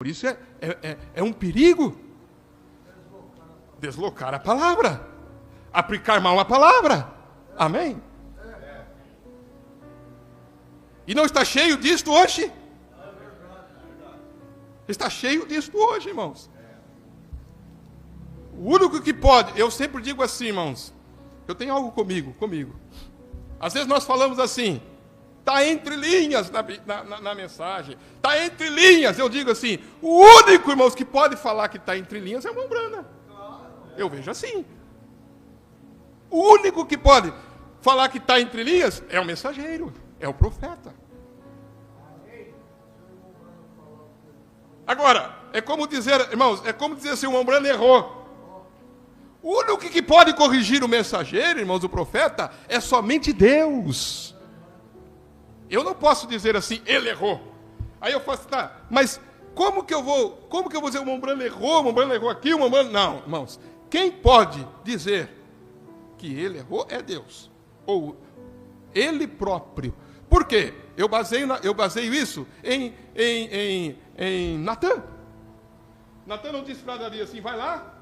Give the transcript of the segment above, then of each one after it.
Por isso é um perigo deslocar a palavra, aplicar mal a palavra. Amém? E não está cheio disto hoje? Está cheio disto hoje, irmãos. O único que pode, eu sempre digo assim, irmãos, eu tenho algo comigo. Às vezes nós falamos assim, está entre linhas na mensagem, está entre linhas, eu digo assim, o único, irmãos, que pode falar que está entre linhas é o irmão Brana. Eu vejo assim. O único que pode falar que está entre linhas é o mensageiro, é o profeta. Agora, é como dizer, irmãos, assim, o irmão Brana errou. O único que pode corrigir o mensageiro, irmãos, o profeta, é somente Deus. Eu não posso dizer assim, ele errou. Aí eu faço, tá, mas como que eu vou dizer o irmão Brana errou aqui, o irmão Brana... Não, irmãos, quem pode dizer que ele errou é Deus. Ou ele próprio. Por quê? Eu baseio isso em Natan. Natan não disse para Davi assim, vai lá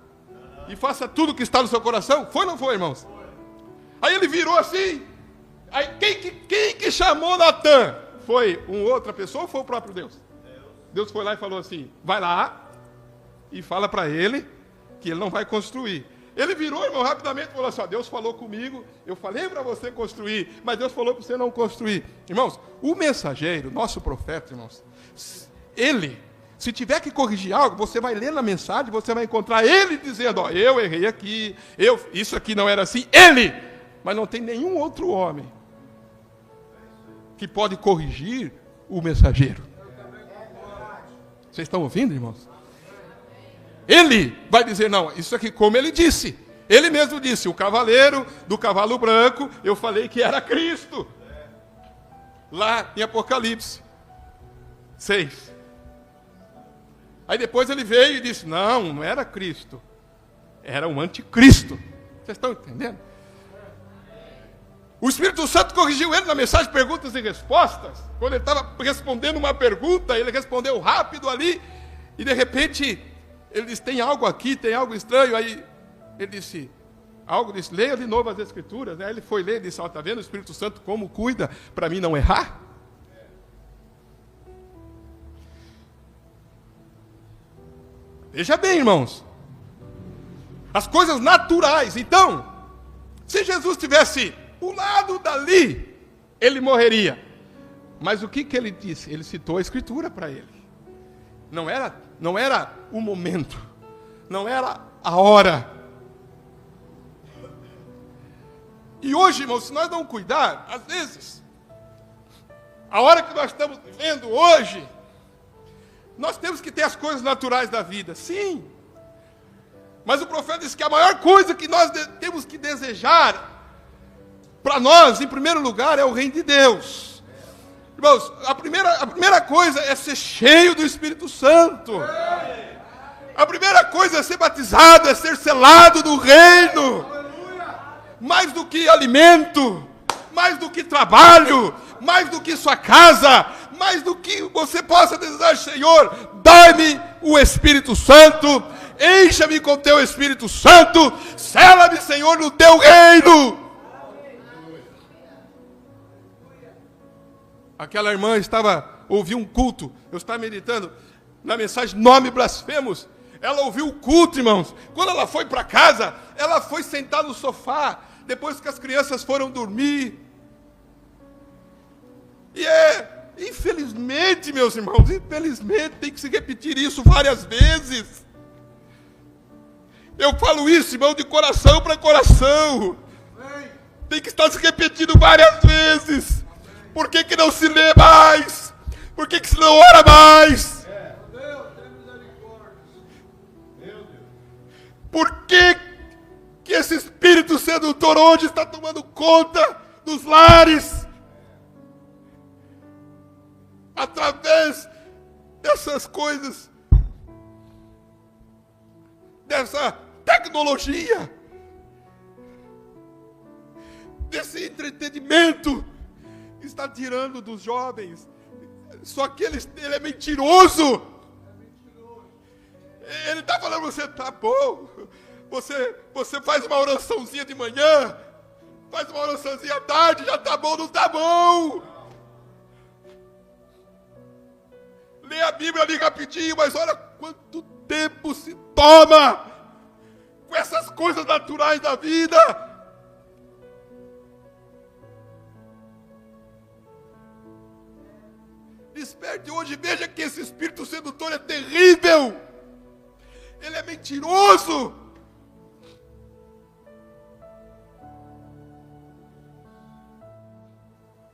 e faça tudo que está no seu coração. Foi ou não foi, irmãos? Aí ele virou assim. Aí quem que chamou Natan? Foi uma outra pessoa ou foi o próprio Deus? Deus foi lá e falou assim, vai lá e fala para ele que ele não vai construir. Ele virou, irmão, rapidamente e falou assim, Deus falou comigo, eu falei para você construir, mas Deus falou para você não construir. Irmãos, o mensageiro, nosso profeta, irmãos, ele, se tiver que corrigir algo, você vai ler na mensagem, você vai encontrar ele dizendo, ó, eu errei aqui, isso aqui não era assim, ele, mas não tem nenhum outro homem que pode corrigir o mensageiro. Vocês estão ouvindo, irmãos? Ele vai dizer, não, isso aqui, como ele disse. Ele mesmo disse, o cavaleiro do cavalo branco, eu falei que era Cristo. Lá em Apocalipse 6. Aí depois ele veio e disse, não era Cristo. Era um anticristo. Vocês estão entendendo? O Espírito Santo corrigiu ele na mensagem Perguntas e Respostas. Quando ele estava respondendo uma pergunta, ele respondeu rápido ali. E de repente... ele disse, tem algo aqui, tem algo estranho. Aí ele disse, leia de novo as Escrituras. Aí ele foi ler e disse, está vendo o Espírito Santo como cuida para mim não errar? Veja bem, irmãos. As coisas naturais. Então, se Jesus tivesse pulado dali, ele morreria. Mas o que ele disse? Ele citou a Escritura para ele. Não era o momento, não era a hora. E hoje, irmãos, se nós não cuidar, às vezes, a hora que nós estamos vivendo hoje, nós temos que ter as coisas naturais da vida, sim. Mas o profeta disse que a maior coisa que nós temos que desejar, para nós, em primeiro lugar, é o reino de Deus. Irmãos, a primeira coisa é ser cheio do Espírito Santo. A primeira coisa é ser batizado, é ser selado do reino. Mais do que alimento, mais do que trabalho, mais do que sua casa, mais do que você possa desejar, Senhor, dai-me o Espírito Santo, encha-me com teu Espírito Santo, sela-me, Senhor, no teu reino. Aquela irmã ouviu um culto, eu estava meditando na mensagem Nome Blasfemos. Ela ouviu o culto, irmãos. Quando ela foi para casa, ela foi sentar no sofá, depois que as crianças foram dormir. E infelizmente, meus irmãos, infelizmente tem que se repetir isso várias vezes. Eu falo isso, irmão, de coração para coração. Tem que estar se repetindo várias vezes. Por que não se lê mais? Por que se não ora mais? Por que esse espírito sedutor hoje está tomando conta dos lares? Através dessas coisas, dessa tecnologia, desse entretenimento, está tirando dos jovens. Só que ele é mentiroso. você está bom. Você faz uma oraçãozinha de manhã, faz uma oraçãozinha à tarde, já está bom, não está bom. Lê a Bíblia ali rapidinho, mas olha quanto tempo se toma com essas coisas naturais da vida. Desperte hoje, veja que esse espírito sedutor é terrível. Ele é mentiroso.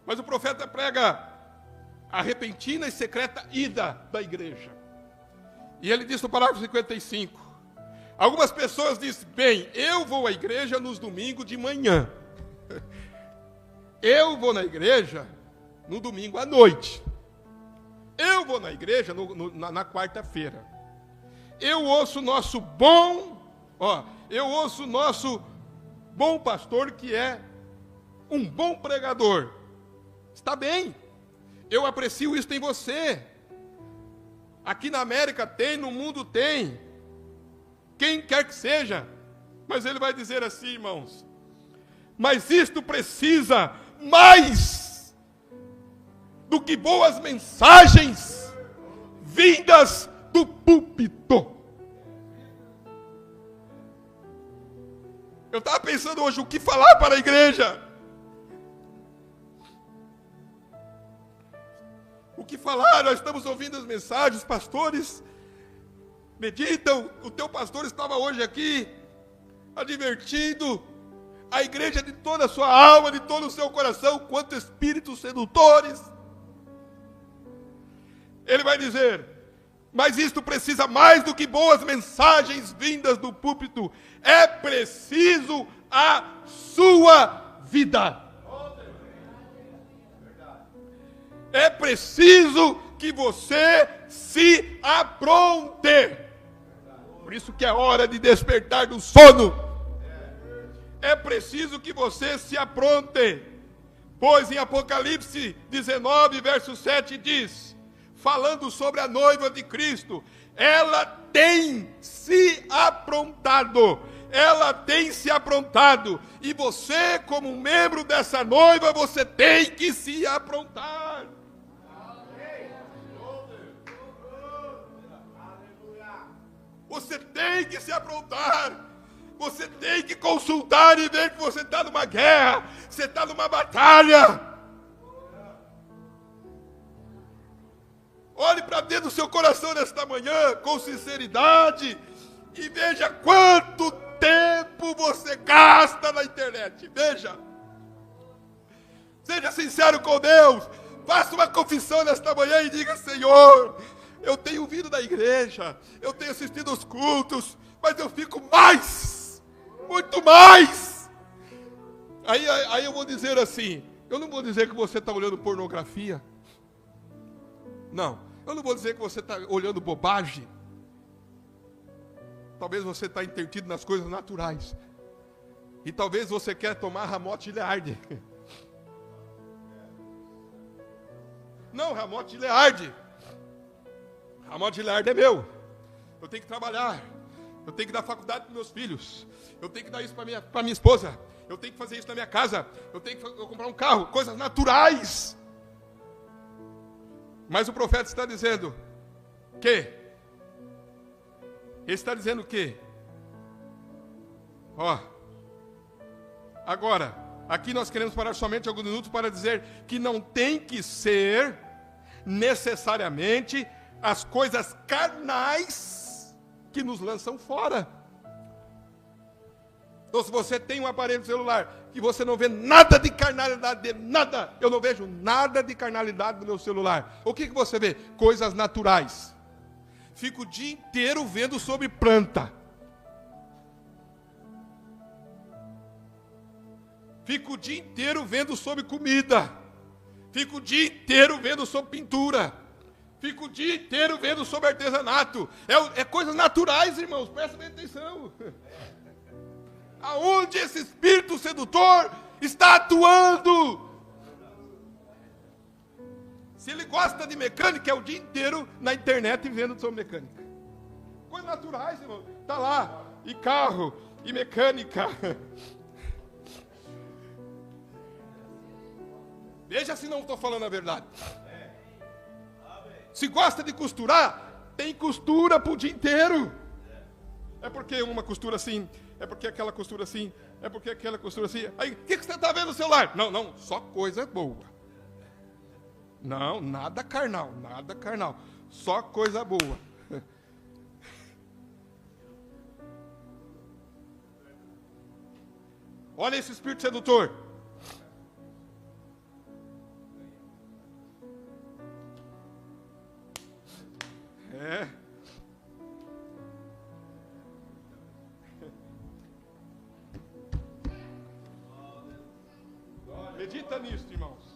Mas o profeta prega a repentina e secreta ida da igreja. E ele diz no parágrafo 55, algumas pessoas dizem, bem, eu vou à igreja nos domingos de manhã. Eu vou na igreja no domingo à noite. Eu vou na igreja na quarta-feira. Eu ouço o nosso bom pastor, que é um bom pregador. Está bem. Eu aprecio isso em você. Aqui na América tem, no mundo tem. Quem quer que seja. Mas ele vai dizer assim, irmãos. Mas isto precisa mais do que boas mensagens vindas do púlpito. Eu estava pensando hoje o que falar para a igreja. O que falar? Nós estamos ouvindo as mensagens, os pastores meditam. O teu pastor estava hoje aqui advertindo a igreja de toda a sua alma, de todo o seu coração, quanto espíritos sedutores. Ele vai dizer, mas isto precisa mais do que boas mensagens vindas do púlpito. É preciso a sua vida. É preciso que você se apronte. Por isso que é hora de despertar do sono. É preciso que você se apronte. Pois em Apocalipse 19, verso 7 diz, falando sobre a noiva de Cristo, ela tem se aprontado. Ela tem se aprontado. E você, como um membro dessa noiva, você tem que se aprontar. Você tem que se aprontar. Você tem que consultar e ver que você está numa guerra. Você está numa batalha. Olhe para dentro do seu coração nesta manhã com sinceridade e veja quanto tempo você gasta na internet. Veja. Seja sincero com Deus. Faça uma confissão nesta manhã e diga, Senhor, eu tenho vindo da igreja, eu tenho assistido os cultos, mas eu fico mais, muito mais. Aí eu vou dizer assim, eu não vou dizer que você está olhando pornografia. Não, eu não vou dizer que você está olhando bobagem. Talvez você está entretido nas coisas naturais. E talvez você quer tomar Ramote Learde. Não, Ramote Learde. Ramote Learde é meu. Eu tenho que trabalhar. Eu tenho que dar faculdade para meus filhos. Eu tenho que dar isso para minha esposa. Eu tenho que fazer isso na minha casa. Eu tenho que comprar um carro. Coisas naturais. Mas o profeta está dizendo que? Ele está dizendo o quê? Agora, aqui nós queremos parar somente alguns minutos para dizer que não tem que ser necessariamente as coisas carnais que nos lançam fora. Então, se você tem um aparelho celular que você não vê nada de carnalidade dele, nada, eu não vejo nada de carnalidade no meu celular. O que você vê? Coisas naturais. Fico o dia inteiro vendo sobre planta. Fico o dia inteiro vendo sobre comida. Fico o dia inteiro vendo sobre pintura. Fico o dia inteiro vendo sobre artesanato. É coisas naturais, irmãos, presta bem atenção. Aonde esse espírito sedutor está atuando? Se ele gosta de mecânica, é o dia inteiro na internet vendo sobre mecânica. Coisas naturais, irmão. Tá lá. E carro, e mecânica. Veja se não estou falando a verdade. Se gosta de costurar, tem costura pro dia inteiro. É porque uma costura assim, é porque aquela costura assim, é porque aquela costura assim. Aí, o que você está vendo no celular? Não, não, só coisa boa. Não, nada carnal, nada carnal. Só coisa boa. Olha esse espírito sedutor. É. Medita nisso, irmãos.